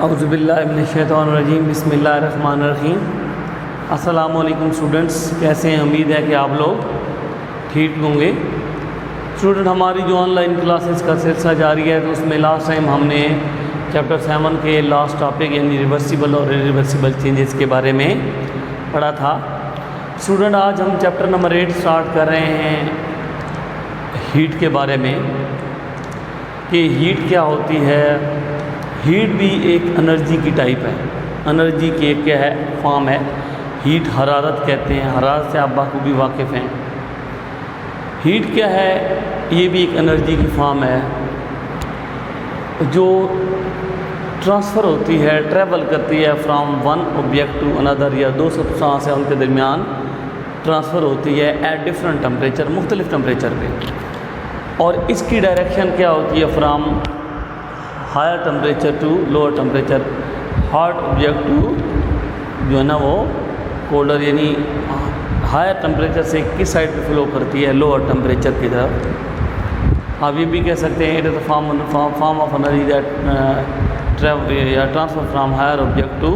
औज़ुबिल्लाहिमिनश्शैतानिर्रजीम बिस्मिल्लाहिर्रहमानिर्रहीम। अस्सलामु अलैकुम स्टूडेंट्स, कैसे हैं? उम्मीद है कि आप लोग ठीक होंगे। स्टूडेंट, हमारी जो ऑनलाइन क्लासेस का सिलसिला जारी है, तो उसमें लास्ट टाइम हमने चैप्टर 7 के लास्ट टॉपिक यानी रिवर्सिबल और इरिवर्सिबल चेंजेस के बारे में पढ़ा था। स्टूडेंट, आज हम चैप्टर नंबर 8 स्टार्ट कर रहे हैं हीट के बारे में कि हीट क्या होती है। हीट भी एक एनर्जी की टाइप है, एनर्जी की एक क्या है फॉर्म है। हीट हरारत कहते हैं, हरारत से आप बखूबी वाकिफ़ हैं। हीट क्या है? ये भी एक एनर्जी की फॉर्म है जो ट्रांसफ़र होती है, ट्रैवल करती है from one object to another, या दो सब्सटेंस है उनके दरमियान ट्रांसफ़र होती है एट डिफरेंट टेम्परेचर, मुख्तलिफ टेम्परेचर पे। और इसकी डायरेक्शन क्या होती है? From higher temperature to lower temperature, hot object to जो है ना वो कोल्डर, यानी हायर टेम्परेचर से किस साइड पे फ्लो करती है? लोअर टेम्परेचर की तरफ। आप ये भी कह सकते हैं it is form of energy that travel या transfer from higher object to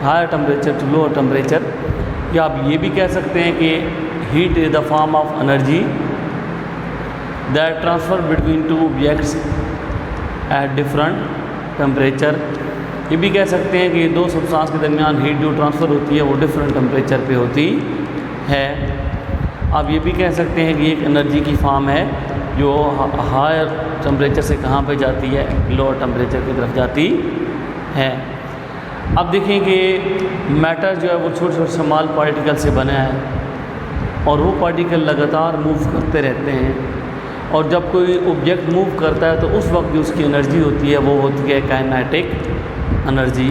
higher temperature to lower temperature. या आप ये भी कह सकते हैं कि heat is the form of energy that transfer between two objects at different temperature. ये भी कह सकते हैं कि दो सब्सटेंस के दरमियान हीट जो ट्रांसफ़र होती है वो डिफरेंट टेम्परेचर पे होती है। आप ये भी कह सकते हैं कि एक एनर्जी की फॉर्म है जो हायर टेम्परेचर से कहाँ पे जाती है? लोअर टेम्परेचर की तरफ जाती है। अब देखें कि मैटर जो है वो छोटे छोटे स्मॉल पार्टिकल से बना है और वो पार्टिकल लगातार मूव करते रहते हैं। और जब कोई ऑब्जेक्ट मूव करता है तो उस वक्त जो उसकी एनर्जी होती है वो होती है काइनेटिक एनर्जी।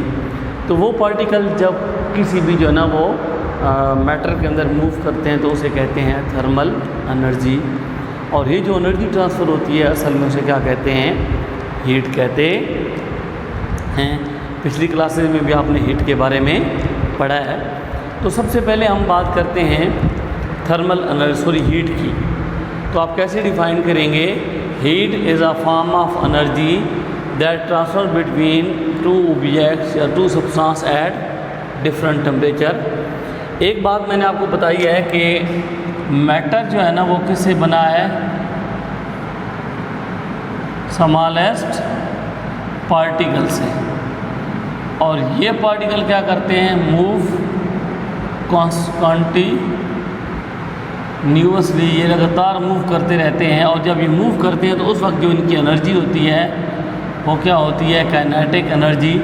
तो वो पार्टिकल जब किसी भी जो है ना वो मैटर के अंदर मूव करते हैं तो उसे कहते हैं थर्मल एनर्जी। और ये जो एनर्जी ट्रांसफ़र होती है असल में उसे क्या कहते हैं? हीट कहते हैं। पिछली क्लासेस में भी आपने हीट के बारे में पढ़ा है। तो सबसे पहले हम बात करते हैं थर्मल एनर्जी हीट की। तो आप कैसे डिफाइन करेंगे? Heat is a form of energy that transfer between two objects या two substance at different temperature. एक बात मैंने आपको बताई है कि मैटर जो है ना वो किससे बना है? स्मॉलेस्ट पार्टिकल से। और ये पार्टिकल क्या करते हैं? मूव कॉन्टिन्यूअसली, ये लगातार मूव करते रहते हैं। और जब ये मूव करते हैं तो उस वक्त जो इनकी एनर्जी होती है वो क्या होती है? Kinetic energy.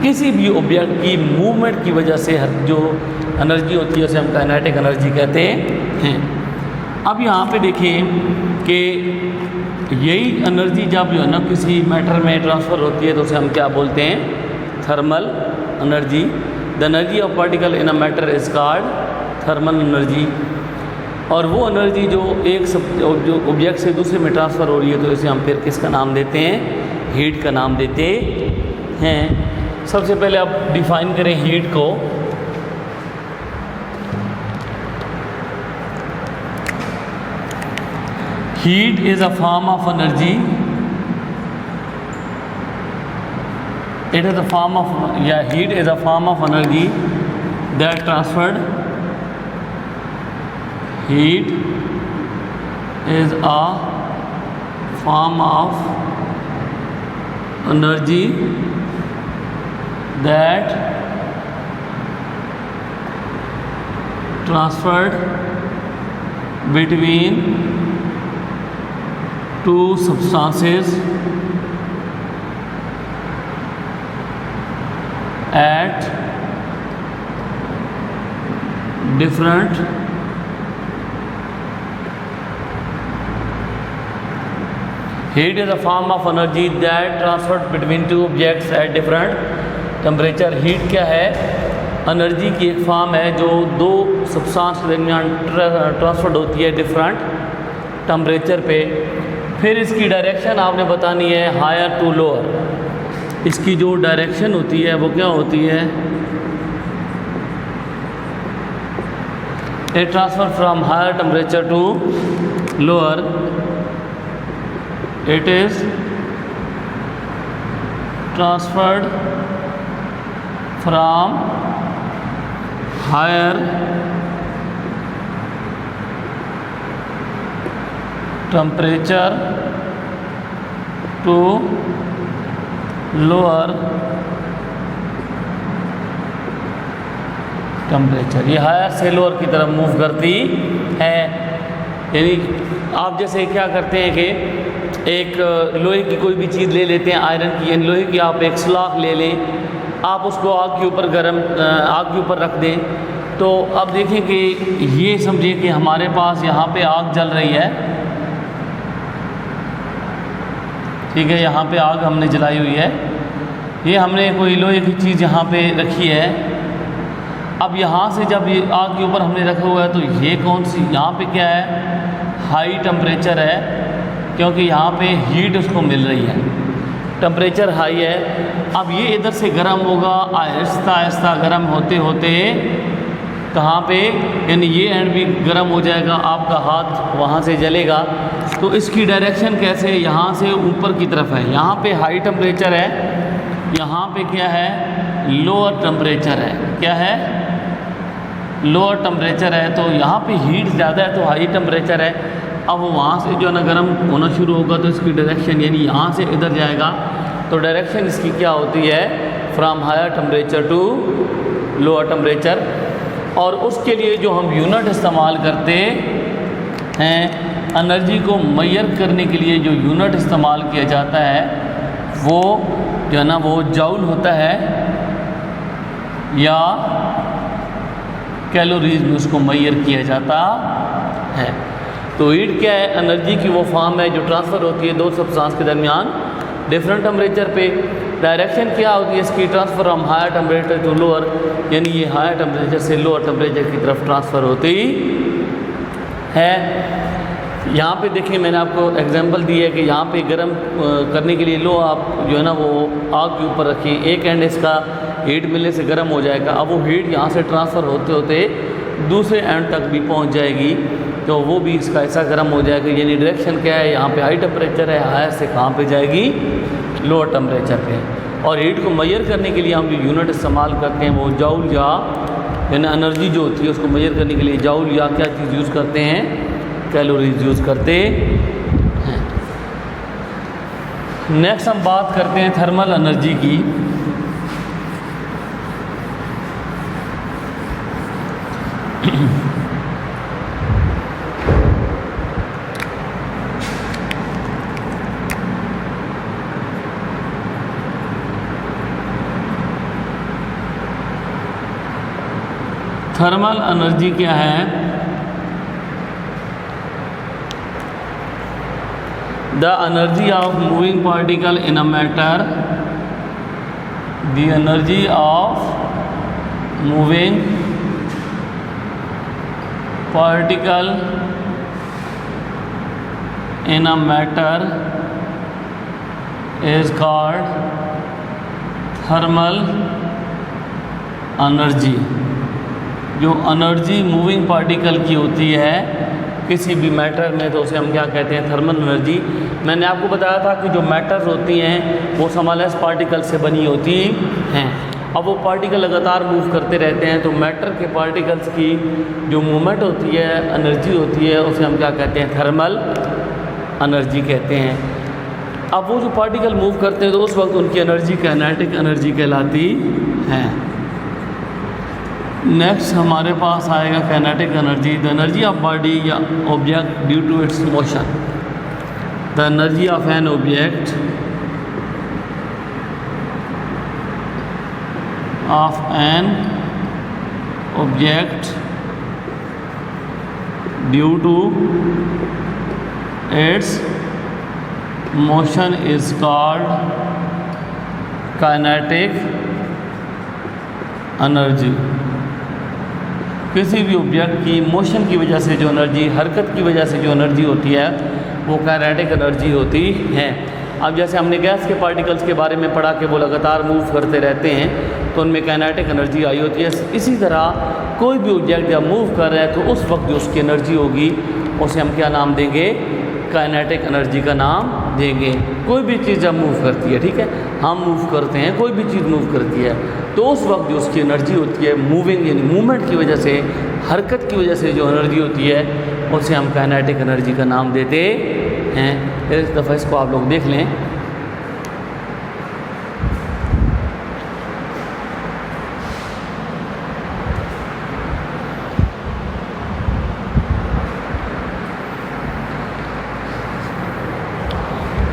किसी भी ऑब्जेक्ट की मूवमेंट की वजह से जो एनर्जी होती है उसे हम काइनेटिक एनर्जी कहते हैं। अब यहाँ पे देखें कि यही एनर्जी जब जो है ना किसी मैटर में ट्रांसफ़र होती है तो उसे हम क्या बोलते हैं? Thermal energy. The energy of particle in a matter is called thermal energy. और वो एनर्जी जो जो ऑब्जेक्ट से दूसरे में ट्रांसफ़र हो रही है तो इसे हम फिर किसका नाम देते हैं? हीट का नाम देते हैं। सबसे पहले आप डिफाइन करें हीट को। Heat is a form of energy, it is a form of या heat is a form of energy that transferred. Heat is a form of energy that transferred between two substances at different Heat is a form of energy that transferred between two objects at different temperature. Heat क्या है? Energy की एक form है जो दो substance के दरमियान transferred होती है डिफरेंट टेम्परेचर पे। फिर इसकी डायरेक्शन आपने बतानी है हायर टू लोअर। इसकी जो डायरेक्शन होती है वो क्या होती है? it transfer from higher temperature to lower, it is transferred from higher temperature to lower temperature. ये हायर से लोअर की तरफ मूव करती है। यानी आप जैसे क्या करते हैं कि एक लोहे की कोई भी चीज़ ले लेते हैं, आयरन की, यानी लोहे की आप एक सलाख ले लें, आप उसको आग के ऊपर रख दें, तो अब देखें कि ये समझिए कि हमारे पास यहाँ पे आग जल रही है, ठीक है, यहाँ पे आग हमने जलाई हुई है, ये हमने कोई लोहे की चीज़ यहाँ पे रखी है। अब यहाँ से जब ये आग के ऊपर हमने रखा हुआ है तो ये कौन सी, यहाँ पे क्या है, हाई टेम्परेचर है, क्योंकि यहाँ पे हीट उसको मिल रही है, टेम्परेचर हाई है। अब ये इधर से गर्म होगा, आहिस्ता आहिस्ता गर्म होते होते कहाँ पे, यानी ये एंड भी गर्म हो जाएगा, आपका हाथ वहाँ से जलेगा। तो इसकी डायरेक्शन कैसे, यहाँ से ऊपर की तरफ है, यहाँ पे हाई टेम्परेचर है, यहाँ पे क्या है, लोअर टेम्परेचर है, क्या है, लोअर टेम्परेचर है, तो यहाँ पे हीट ज़्यादा है तो हाई टेम्परेचर है। अब वो वहाँ से जो है ना गर्म होना शुरू होगा, तो इसकी डायरेक्शन यानी यहाँ से इधर जाएगा, तो डायरेक्शन इसकी क्या होती है, from higher temperature to lower temperature. और उसके लिए जो हम यूनिट इस्तेमाल करते हैं, एनर्जी को मेजर करने के लिए जो यूनिट इस्तेमाल किया जाता है वो जो है ना वो जूल होता है या कैलोरीज में उसको मेजर किया जाता है। तो हीट क्या है, एनर्जी की वो फॉर्म है जो ट्रांसफ़र होती है दो सब्सटेंस के दरमियान डिफरेंट टेम्परेचर पे। डायरेक्शन क्या होती है इसकी, transfer from higher temperature to lower, यानी ये हायर टेम्परेचर से लोअर टेम्परेचर की तरफ ट्रांसफ़र होती है। यहाँ पे देखिए मैंने आपको एग्जांपल दी है कि यहाँ पे गर्म करने के लिए लो आप जो है ना वो आग के ऊपर रखिए, एक एंड इसका हीट मिलने से गर्म हो जाएगा, अब वो हीट यहाँ से ट्रांसफ़र होते होते दूसरे एंड तक भी पहुँच जाएगी, तो वो भी इसका ऐसा गर्म हो जाएगा। यानी डायरेक्शन क्या है, यहाँ पे हाई टेम्परेचर है, हायर से कहाँ पे जाएगी, लोअर टेम्परेचर पे। और हीट को मेजर करने के लिए हम जो यूनिट इस्तेमाल करते हैं वो जूल या यानी एनर्जी जो होती है उसको मेजर करने के लिए जूल या क्या चीज़ यूज़ करते हैं, कैलोरीज यूज़ करते हैं। नेक्स्ट हम बात करते हैं थर्मल एनर्जी की। थर्मल एनर्जी क्या है, the energy of moving particle in a matter, the energy of moving particle in a matter is called thermal energy. जो एनर्जी मूविंग पार्टिकल की होती है किसी भी मैटर में तो उसे हम क्या कहते हैं, थर्मल एनर्जी। मैंने आपको बताया था कि जो मैटर्स होती हैं वो स्मॉलेस्ट पार्टिकल से बनी होती हैं। अब वो पार्टिकल लगातार मूव करते रहते हैं, तो मैटर के पार्टिकल्स की जो मूवमेंट होती है, एनर्जी होती है, उसे हम क्या कहते हैं, थर्मल एनर्जी कहते हैं। अब वो जो पार्टिकल मूव करते हैं तो उस वक्त उनकी एनर्जी काइनेटिक एनर्जी कहलाती है। नेक्स्ट हमारे पास आएगा kinetic energy, the energy of body या object due to its motion. The energy of an object due to its motion is called kinetic energy. किसी भी ऑब्जेक्ट की मोशन की वजह से जो एनर्जी, हरकत की वजह से जो एनर्जी होती है वो काइनेटिक एनर्जी होती है। अब जैसे हमने गैस के पार्टिकल्स के बारे में पढ़ा कि वो लगातार मूव करते रहते हैं तो उनमें काइनेटिक एनर्जी आई होती है। इसी तरह कोई भी ऑब्जेक्ट जब मूव कर रहा है तो उस वक्त जो उसकी एनर्जी होगी उसे हम क्या नाम देंगे, काइनेटिक एनर्जी का नाम देंगे। कोई भी चीज़ जब मूव करती है, ठीक है, हम मूव करते हैं, कोई भी चीज़ मूव करती है, तो उस वक्त जो उसकी एनर्जी होती है मूविंग यानी मूवमेंट की वजह से, हरकत की वजह से जो एनर्जी होती है उसे हम काइनेटिक एनर्जी का नाम देते हैं। इस दफ़ा इसको आप लोग देख लें।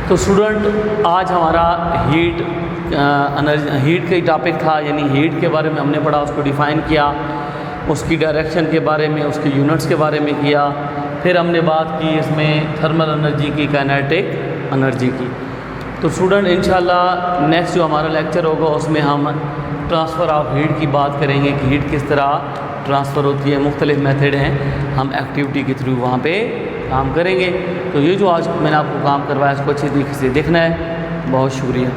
तो स्टूडेंट आज हमारा हीट का ही टॉपिक था, यानी हीट के बारे में हमने पढ़ा, उसको डिफ़ाइन किया, उसकी डायरेक्शन के बारे में, उसके यूनिट्स के बारे में किया, फिर हमने बात की इसमें थर्मल एनर्जी की, काइनेटिक एनर्जी की। तो स्टूडेंट इंशाल्लाह नेक्स्ट जो हमारा लेक्चर होगा उसमें हम ट्रांसफ़र ऑफ हीट की बात करेंगे कि हीट किस तरह ट्रांसफ़र होती है, मुख्तलिफ मेथड हैं, हम एक्टिविटी के थ्रू वहाँ पे काम करेंगे। तो ये जो आज मैंने आपको काम करवाया इसको अच्छी तरीके से देखना है। बहुत शुक्रिया।